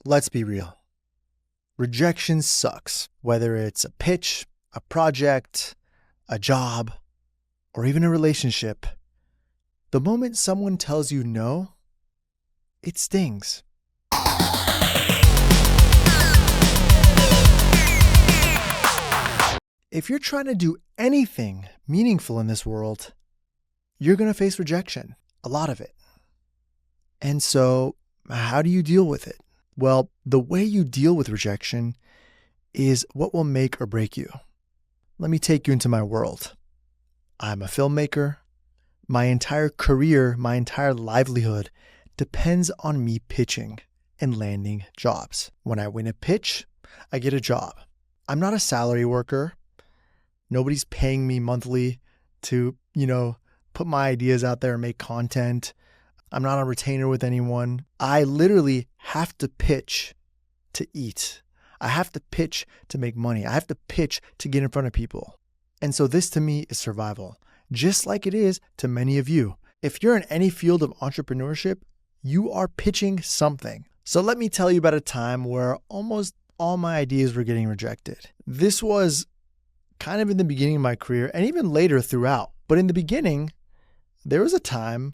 Let's be real. Rejection sucks, whether it's a pitch, a project, a job, or even a relationship. The moment someone tells you no, it stings. If you're trying to do anything meaningful in this world, you're going to face rejection, a lot of it. And so, how do you deal with it? Well, the way you deal with rejection is what will make or break you. Let me take you into my world. I'm a filmmaker. My entire career, my entire livelihood depends on me pitching and landing jobs. When I win a pitch, I get a job. I'm not a salary worker. Nobody's paying me monthly to, put my ideas out there and make content. I'm not on retainer with anyone. I literally have to pitch to eat. I have to pitch to make money. I have to pitch to get in front of people. And so this to me is survival, just like it is to many of you. If you're in any field of entrepreneurship, you are pitching something. So let me tell you about a time where almost all my ideas were getting rejected. This was kind of in the beginning of my career and even later throughout. But in the beginning, there was a time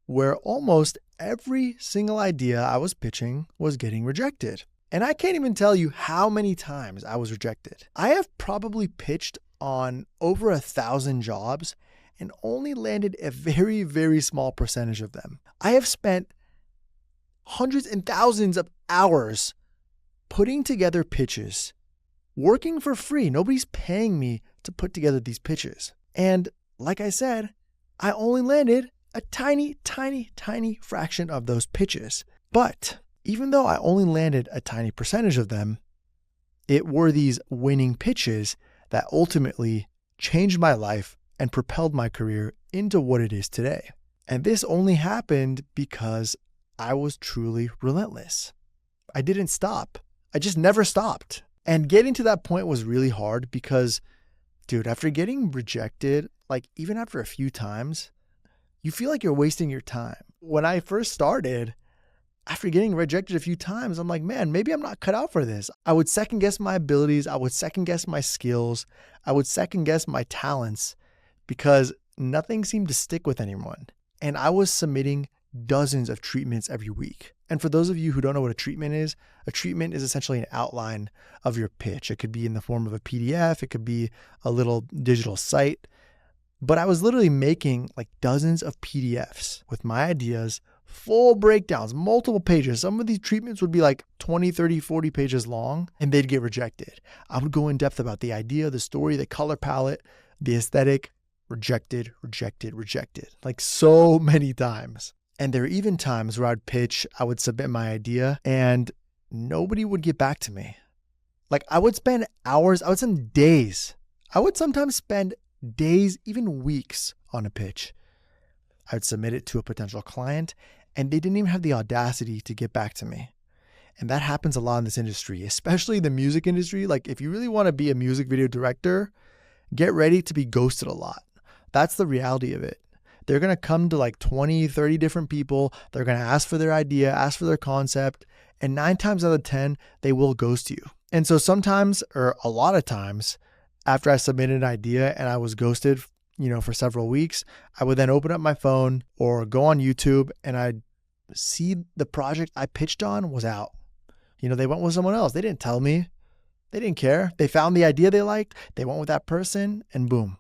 where almost every single idea I was pitching was getting rejected. And I can't even tell you how many times I was rejected. I have probably pitched on over 1,000 jobs and only landed a very, very small percentage of them. I have spent hundreds and thousands of hours putting together pitches, working for free. Nobody's paying me to put together these pitches. And like I said, I only landed a tiny, tiny, tiny fraction of those pitches. But even though I only landed a tiny percentage of them, it were these winning pitches that ultimately changed my life and propelled my career into what it is today. And this only happened because I was truly relentless. I didn't stop. I just never stopped. And getting to that point was really hard because, dude, after getting rejected, even after a few times, you feel like you're wasting your time. When I first started, after getting rejected a few times, I'm like, man, maybe I'm not cut out for this. I would second guess my abilities. I would second guess my skills. I would second guess my talents because nothing seemed to stick with anyone. And I was submitting dozens of treatments every week. And for those of you who don't know what a treatment is essentially an outline of your pitch. It could be in the form of a PDF. It could be a little digital site. But I was literally making dozens of PDFs with my ideas, full breakdowns, multiple pages. Some of these treatments would be 20, 30, 40 pages long, and they'd get rejected. I would go in depth about the idea, the story, the color palette, the aesthetic, rejected, rejected, rejected, so many times. And there are even times where I'd pitch, I would submit my idea, and nobody would get back to me. I would spend hours, I would spend days. I would sometimes spend days, even weeks on a pitch. I would submit it to a potential client and they didn't even have the audacity to get back to me. And that happens a lot in this industry, especially the music industry. If you really want to be a music video director, get ready to be ghosted a lot. That's the reality of it. They're going to come to 20, 30 different people. They're going to ask for their idea, ask for their concept, and 9 times out of 10, they will ghost you. And so sometimes, or a lot of times, after I submitted an idea and I was ghosted, for several weeks, I would then open up my phone or go on YouTube and I'd see the project I pitched on was out. They went with someone else. They didn't tell me. They didn't care. They found the idea they liked. They went with that person and boom.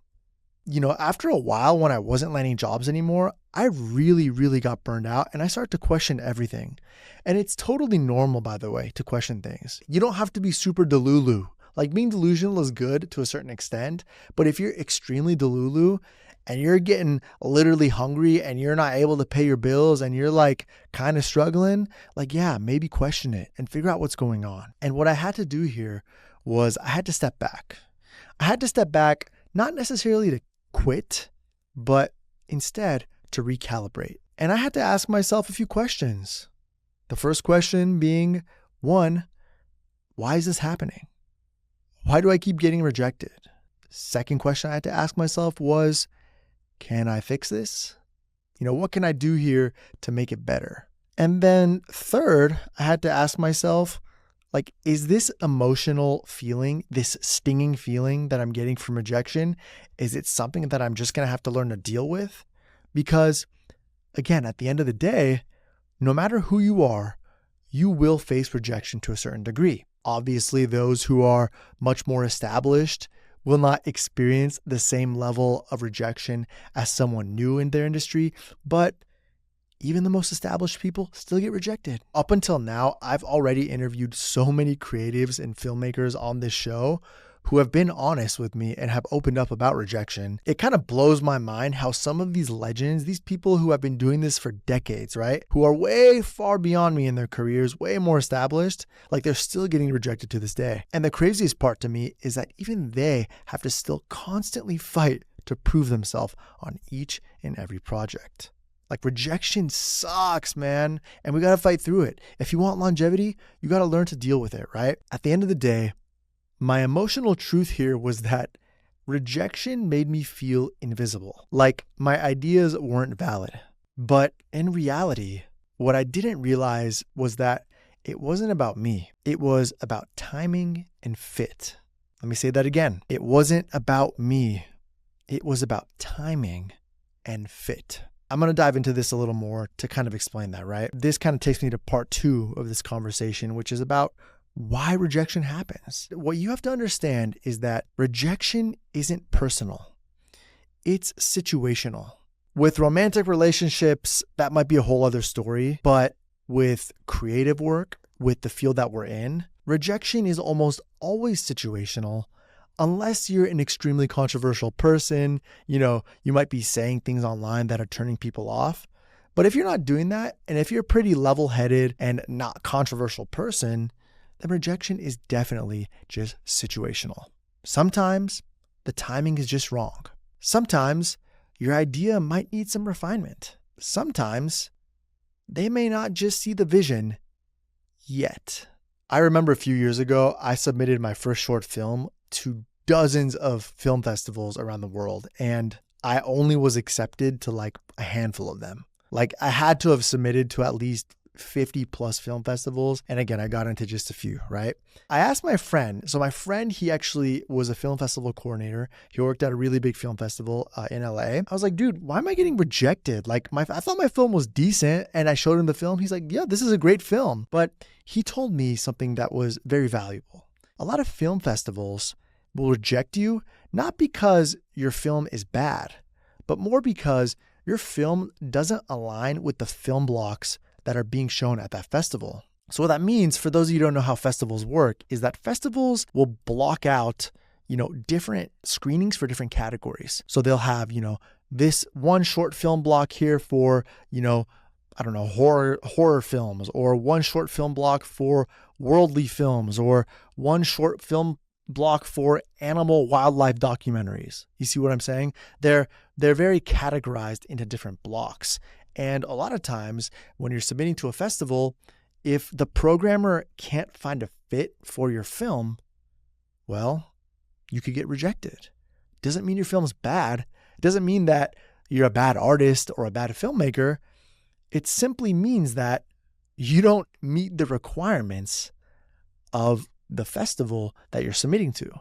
After a while when I wasn't landing jobs anymore, I really, really got burned out and I started to question everything. And it's totally normal, by the way, to question things. You don't have to be super delulu. Being delusional is good to a certain extent, but if you're extremely delulu and you're getting literally hungry and you're not able to pay your bills and you're kind of struggling, maybe question it and figure out what's going on. And what I had to do here was I had to step back. I had to step back, not necessarily to quit, but instead to recalibrate. And I had to ask myself a few questions. The first question being, 1, why is this happening? Why do I keep getting rejected? Second question I had to ask myself was, can I fix this? What can I do here to make it better? And then third, I had to ask myself, like, is this emotional feeling, this stinging feeling that I'm getting from rejection, is it something that I'm just going to have to learn to deal with? Because again, at the end of the day, no matter who you are, you will face rejection to a certain degree. Obviously, those who are much more established will not experience the same level of rejection as someone new in their industry, but even the most established people still get rejected. Up until now, I've already interviewed so many creatives and filmmakers on this show who have been honest with me and have opened up about rejection. It kind of blows my mind how some of these legends, these people who have been doing this for decades, right? Who are way far beyond me in their careers, way more established, like they're still getting rejected to this day. And the craziest part to me is that even they have to still constantly fight to prove themselves on each and every project. Like rejection sucks, man. And we got to fight through it. If you want longevity, you got to learn to deal with it, right? At the end of the day, my emotional truth here was that rejection made me feel invisible, like my ideas weren't valid. But in reality, what I didn't realize was that it wasn't about me. It was about timing and fit. Let me say that again. It wasn't about me. It was about timing and fit. I'm going to dive into this a little more to kind of explain that, right? This kind of takes me to part 2 of this conversation, which is about why rejection happens. What you have to understand is that rejection isn't personal. It's situational. With romantic relationships, that might be a whole other story, but with creative work, with the field that we're in, rejection is almost always situational. Unless you're an extremely controversial person, you might be saying things online that are turning people off. But if you're not doing that, and if you're a pretty level-headed and not controversial person, then rejection is definitely just situational. Sometimes the timing is just wrong. Sometimes your idea might need some refinement. Sometimes they may not just see the vision yet. I remember a few years ago, I submitted my first short film to dozens of film festivals around the world, and I only was accepted to like a handful of them. Like I had to have submitted to at least 50 plus film festivals. And again, I got into just a few, right? I asked my friend. So my friend, he actually was a film festival coordinator. He worked at a really big film festival in LA. I was like, dude, why am I getting rejected? Like I thought my film was decent. And I showed him the film. He's like, yeah, this is a great film. But he told me something that was very valuable. A lot of film festivals will reject you, not because your film is bad, but more because your film doesn't align with the film blocks that are being shown at that festival. So what that means, for those of you who don't know how festivals work, is that festivals will block out, different screenings for different categories. So they'll have, this one short film block here for, horror films, or one short film block for worldly films, or one short film block for animal wildlife documentaries. You see what I'm saying? They're very categorized into different blocks. And a lot of times when you're submitting to a festival, if the programmer can't find a fit for your film, well, you could get rejected. Doesn't mean your film's bad. It doesn't mean that you're a bad artist or a bad filmmaker. It simply means that you don't meet the requirements of the festival that you're submitting to.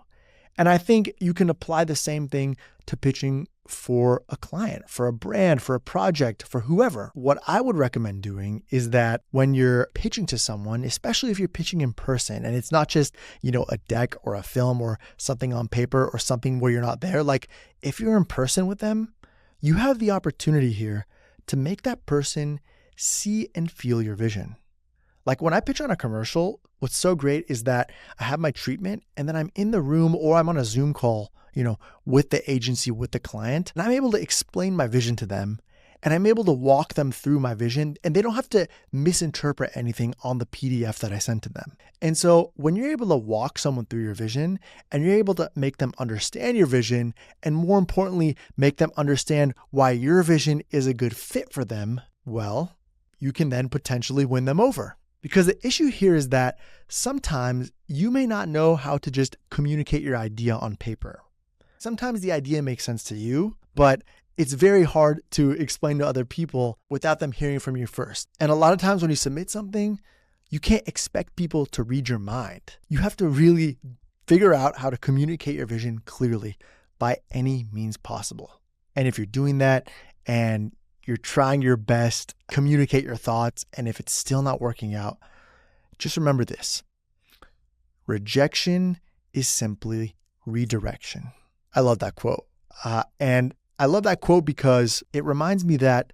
And I think you can apply the same thing to pitching for a client, for a brand, for a project, for whoever. What I would recommend doing is that when you're pitching to someone, especially if you're pitching in person, and it's not just, a deck or a film or something on paper or something where you're not there. Like if you're in person with them, you have the opportunity here to make that person see and feel your vision. Like when I pitch on a commercial, what's so great is that I have my treatment and then I'm in the room or I'm on a Zoom call, with the agency, with the client, and I'm able to explain my vision to them and I'm able to walk them through my vision and they don't have to misinterpret anything on the PDF that I sent to them. And so when you're able to walk someone through your vision and you're able to make them understand your vision and more importantly, make them understand why your vision is a good fit for them, well, you can then potentially win them over. Because the issue here is that sometimes you may not know how to just communicate your idea on paper. Sometimes the idea makes sense to you, but it's very hard to explain to other people without them hearing from you first. And a lot of times when you submit something, you can't expect people to read your mind. You have to really figure out how to communicate your vision clearly by any means possible. And if you're doing that and you're trying your best, communicate your thoughts, and if it's still not working out, just remember this. Rejection is simply redirection. I love that quote. And I love that quote because it reminds me that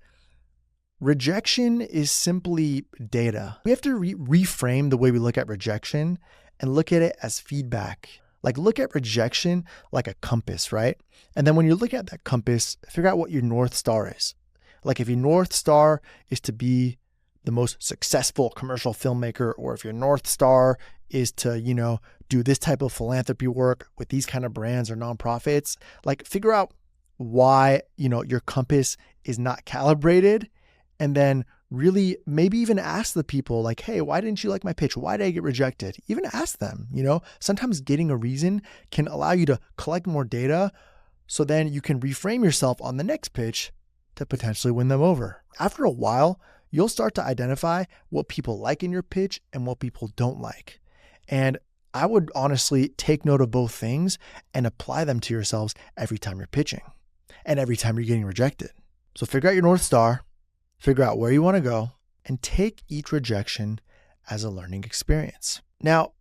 rejection is simply data. We have to reframe the way we look at rejection and look at it as feedback. Like look at rejection like a compass, right? And then when you look at that compass, figure out what your North Star is. Like if your North Star is to be the most successful commercial filmmaker, or if your North Star is to, do this type of philanthropy work with these kind of brands or nonprofits, like figure out why, your compass is not calibrated, and then really maybe even ask the people like, hey, why didn't you like my pitch? Why did I get rejected? Even ask them, sometimes getting a reason can allow you to collect more data so then you can reframe yourself on the next pitch to potentially win them over. After a while, you'll start to identify what people like in your pitch and what people don't like. And I would honestly take note of both things and apply them to yourselves every time you're pitching and every time you're getting rejected. So figure out your North Star, figure out where you want to go, and take each rejection as a learning experience. Now,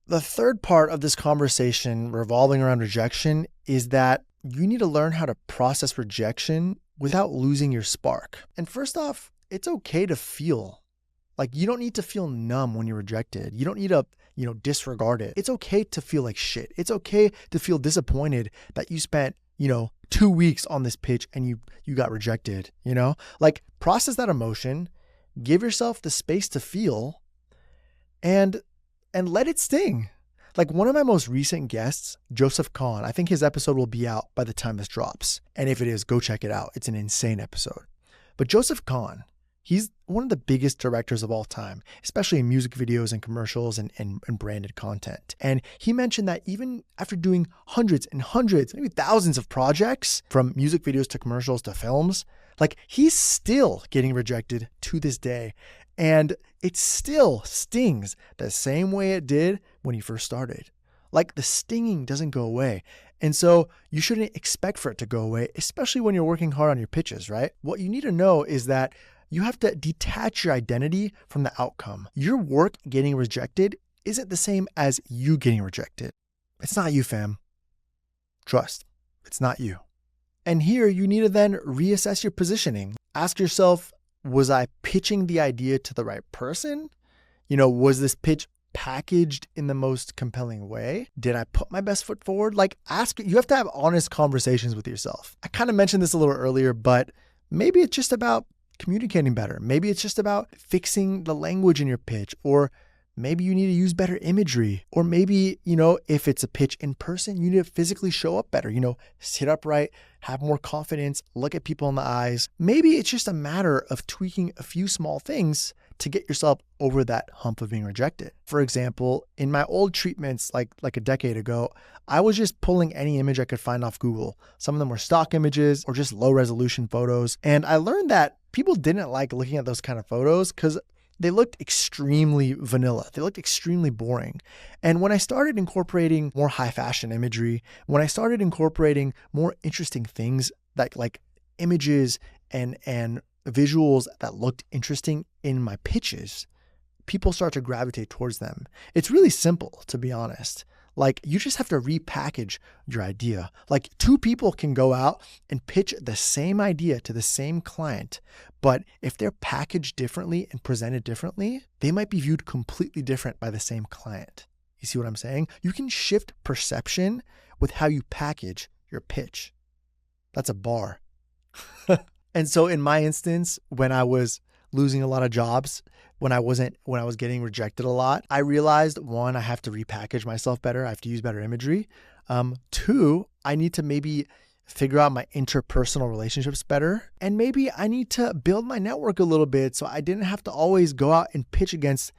the third part of this conversation revolving around rejection is that you need to learn how to process rejection without losing your spark. And first off, it's okay to feel. Like you don't need to feel numb when you're rejected. You don't need to, disregard it. It's okay to feel like shit. It's okay to feel disappointed that you spent, 2 weeks on this pitch and you got rejected, Like process that emotion, give yourself the space to feel and let it sting. Like one of my most recent guests, Joseph Kahn, I think his episode will be out by the time this drops. And if it is, go check it out. It's an insane episode. But Joseph Kahn, he's one of the biggest directors of all time, especially in music videos and commercials and branded content. And he mentioned that even after doing hundreds and hundreds, maybe thousands of projects, from music videos to commercials to films, like he's still getting rejected to this day. And it still stings the same way it did when he first started. Like the stinging doesn't go away. And so you shouldn't expect for it to go away, especially when you're working hard on your pitches, right? What you need to know is that you have to detach your identity from the outcome. Your work getting rejected isn't the same as you getting rejected. It's not you, fam. Trust, it's not you. And here you need to then reassess your positioning. Ask yourself, was I pitching the idea to the right person? Was this pitch packaged in the most compelling way? Did I put my best foot forward? Like you have to have honest conversations with yourself. I kind of mentioned this a little earlier, but maybe it's just about communicating better. Maybe it's just about fixing the language in your pitch, or maybe you need to use better imagery, or maybe, if it's a pitch in person, you need to physically show up better, sit upright, have more confidence, look at people in the eyes. Maybe it's just a matter of tweaking a few small things to get yourself over that hump of being rejected. For example, in my old treatments, like a decade ago, I was just pulling any image I could find off Google. Some of them were stock images or just low resolution photos. And I learned that people didn't like looking at those kind of photos because they looked extremely vanilla. They looked extremely boring. And when I started incorporating more high fashion imagery, when I started incorporating more interesting things like images and visuals that looked interesting in my pitches, people start to gravitate towards them. It's really simple, to be honest. Like you just have to repackage your idea. Like two people can go out and pitch the same idea to the same client, but if they're packaged differently and presented differently, they might be viewed completely different by the same client. You see what I'm saying? You can shift perception with how you package your pitch. That's a bar. And so in my instance, when I was losing a lot of jobs, when I was getting rejected a lot, I realized, one, I have to repackage myself better. I have to use better imagery. Two, I need to maybe figure out my interpersonal relationships better. And maybe I need to build my network a little bit so I didn't have to always go out and pitch against,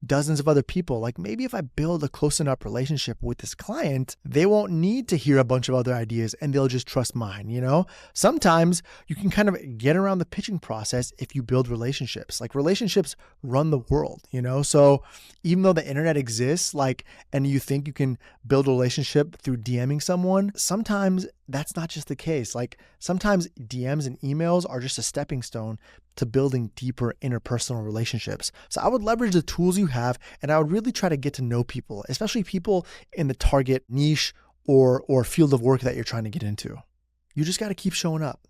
dozens of other people. Like maybe if I build a close enough relationship with this client, they won't need to hear a bunch of other ideas and they'll just trust mine, you know? Sometimes you can kind of get around the pitching process if you build relationships. Like relationships run the world, you know? So even though the internet exists, like, and you think you can build a relationship through DMing someone, sometimes that's not just the case. Like sometimes DMs and emails are just a stepping stone to building deeper interpersonal relationships. So I would leverage the tools you have and I would really try to get to know people, especially people in the target niche or field of work that you're trying to get into. You just got to keep showing up.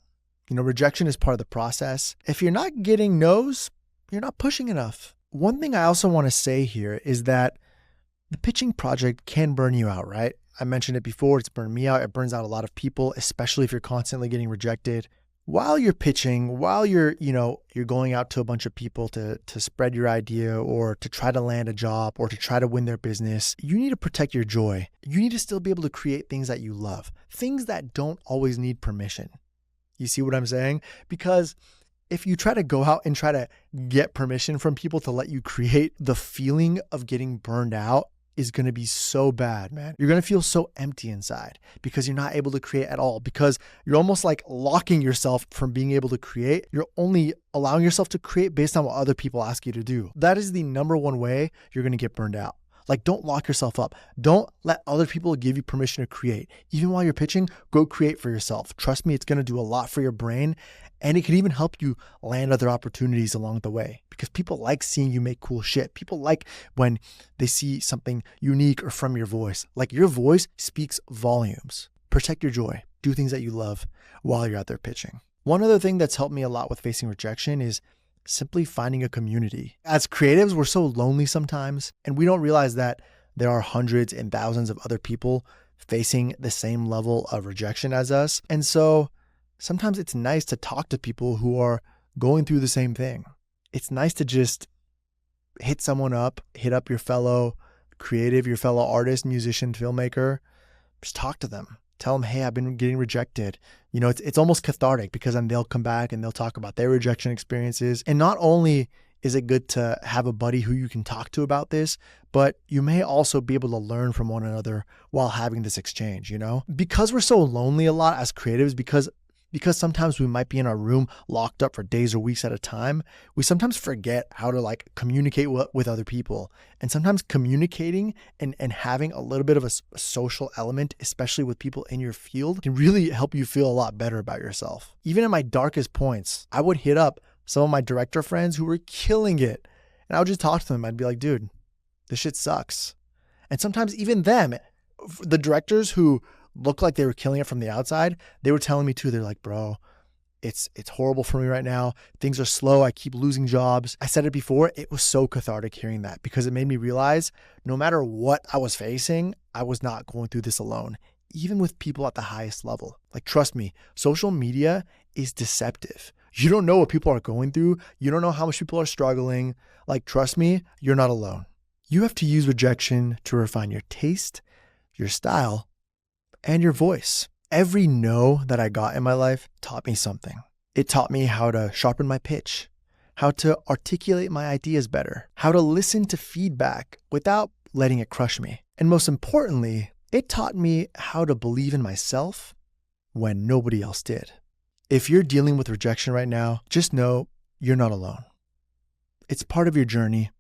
You know, rejection is part of the process. If you're not getting no's, you're not pushing enough. One thing I also want to say here is that the pitching project can burn you out, right? I mentioned it before, it's burned me out. It burns out a lot of people, especially if you're constantly getting rejected. While you're pitching, while you're going out to a bunch of people to spread your idea or to try to land a job or to try to win their business, you need to protect your joy. You need to still be able to create things that you love, things that don't always need permission. You see what I'm saying? Because if you try to go out and try to get permission from people to let you create, the feeling of getting burned out is going to be so bad, man. You're going to feel so empty inside because you're not able to create at all, because you're almost like locking yourself from being able to create. You're only allowing yourself to create based on what other people ask you to do. That is the number one way you're going to get burned out. Like, don't lock yourself up. Don't let other people give you permission to create. Even while you're pitching, go create for yourself. Trust me, it's going to do a lot for your brain, and it can even help you land other opportunities along the way, because people like seeing you make cool shit. People like when they see something unique or from your voice. Like, your voice speaks volumes. Protect your joy. Do things that you love while you're out there pitching. One other thing that's helped me a lot with facing rejection is simply finding a community. As creatives, we're so lonely sometimes, and we don't realize that there are hundreds and thousands of other people facing the same level of rejection as us. And so sometimes it's nice to talk to people who are going through the same thing. It's nice to just hit up your fellow creative, your fellow artist, musician, filmmaker. Just talk to them. Tell them, hey, I've been getting rejected. You know, it's almost cathartic, because then they'll come back and they'll talk about their rejection experiences. And not only is it good to have a buddy who you can talk to about this, but you may also be able to learn from one another while having this exchange, you know? Because we're so lonely a lot as creatives, because sometimes we might be in our room locked up for days or weeks at a time, we sometimes forget how to like communicate with other people. And sometimes communicating and having a little bit of a social element, especially with people in your field, can really help you feel a lot better about yourself. Even in my darkest points, I would hit up some of my director friends who were killing it, and I would just talk to them. I'd be like, dude, this shit sucks. And sometimes even them, the directors who looked like they were killing it from the outside, they were telling me too. They're like, bro, it's horrible for me right now. Things are slow. I keep losing jobs. I said it before. It was so cathartic hearing that, because it made me realize no matter what I was facing, I was not going through this alone, even with people at the highest level. Like, trust me, social media is deceptive. You don't know what people are going through. You don't know how much people are struggling. Like, trust me, you're not alone. You have to use rejection to refine your taste, your style, and your voice. Every no that I got in my life taught me something. It taught me how to sharpen my pitch, how to articulate my ideas better, how to listen to feedback without letting it crush me. And most importantly, it taught me how to believe in myself when nobody else did. If you're dealing with rejection right now, just know you're not alone. It's part of your journey.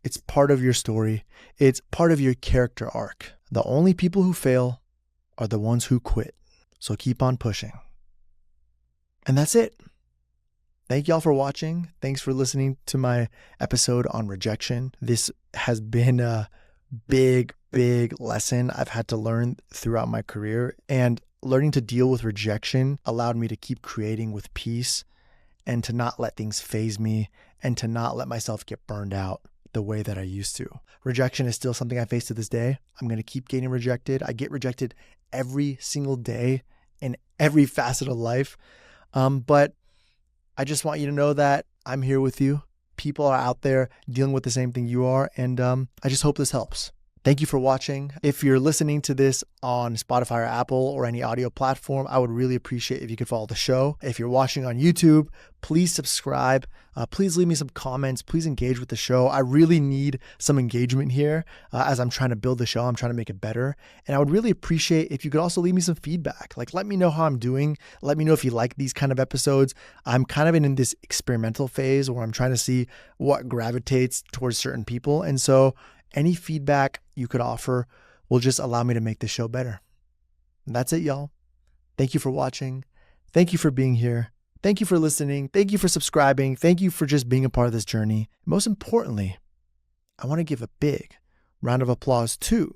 It's part of your story. It's part of your character arc. The only people who fail are the ones who quit. So keep on pushing. And that's it. Thank y'all for watching. Thanks for listening to my episode on rejection. This has been a big lesson I've had to learn throughout my career, and learning to deal with rejection allowed me to keep creating with peace and to not let things faze me and to not let myself get burned out the way that I used to. Rejection is still something I face to this day. I'm going to keep getting rejected. I get rejected every single day in every facet of life. But I just want you to know that I'm here with you. People are out there dealing with the same thing you are. And I just hope this helps. Thank you for watching. If you're listening to this on Spotify or Apple or any audio platform, I would really appreciate if you could follow the show. If you're watching on YouTube, please subscribe. Please leave me some comments. Please engage with the show. I really need some engagement here as I'm trying to build the show. I'm trying to make it better. And I would really appreciate if you could also leave me some feedback. Like, let me know how I'm doing. Let me know if you like these kind of episodes. I'm kind of in this experimental phase where I'm trying to see what gravitates towards certain people. And so any feedback you could offer will just allow me to make the show better. And that's it, y'all. Thank you for watching. Thank you for being here. Thank you for listening. Thank you for subscribing. Thank you for just being a part of this journey. Most importantly, I want to give a big round of applause to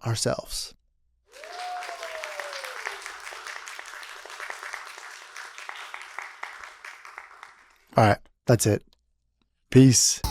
ourselves. All right, that's it. Peace.